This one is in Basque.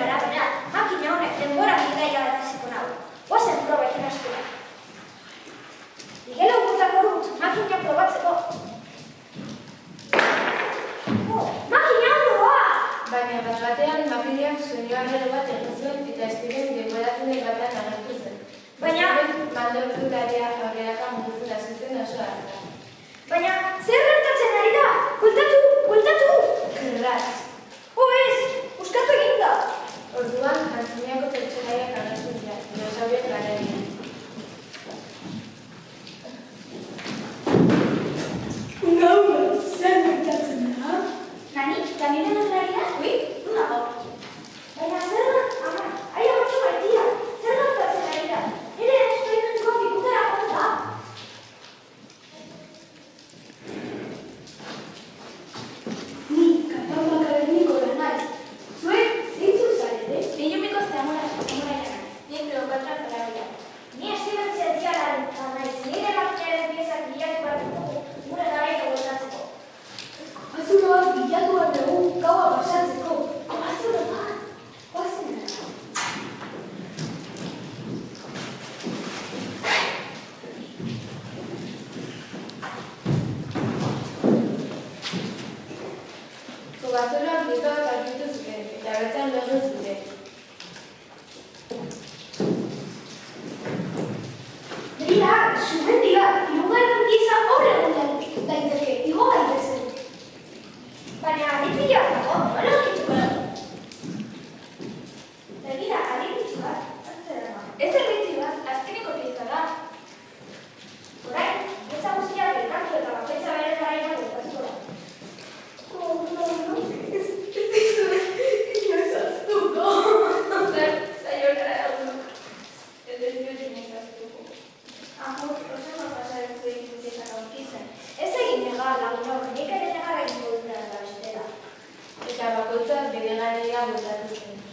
arabera, makina honek denbora bidaia dataziko nahu. Goazen probekin askera. Igelo gutako dut, makina probatzeko. Makina hondoa! Baina bat-batean makinak soinu-arrelo bat egin zuen eta Steven denboratune batean agertu zen. Baina... Mandorturaria aurreraka mugitzen hasi zen oso hartara. Baina, zer gertatzen ari da? Bueltatu, bueltatu! Kerraz. Ez, uskatu egin da! Orduan, antziniako pertsonaiak agertu dira, dinosaurioen garaian. Gaur, zer gertatzen da? Nani, Danielen atraria? Ui, nago. Baina zer da? Ama, aia batxo baitia. Zer gertatzen ari da? Nire esperimentiko bikutera jonta. Ni kapapa akademikora naiz. Zuek, zeintzuk zarete? Ilumiko zeamora naiz. Ni Kleopatra Ferraria. Ni zientzialaren naiz. Nire makinaren piezak bilatu bat dugu gure garaiko gozatzeko. Azuroak bilatu bat dugu gaua pasatzeko. Azuroak! Oazen gara. Kobazuloak gizoak argitu zuten, eta bertan lodu zuten. Begira, sumendia, hirugarren giza hor egon daiteke, igo gaitezen. Baina, adipila dago, nola aurkituko dugu? Begira, adipitzu bat, hartzera da. Ez erritzi bat, azkeneko pieza da. Orain, pieza guztiak elkartu eta bakoitza bere garaia bueltatuko da. Ez dizue, inoiz aztuko. Zer, zaiolara egunok. Ez dut inoizaztuko. Amor, oso pasa ez du ikutzietak aurkitzen. Ez egin negar lagunok, nik ere negar egin dut da bestela. Eta bakoitzak bere garaia bueltatu zen.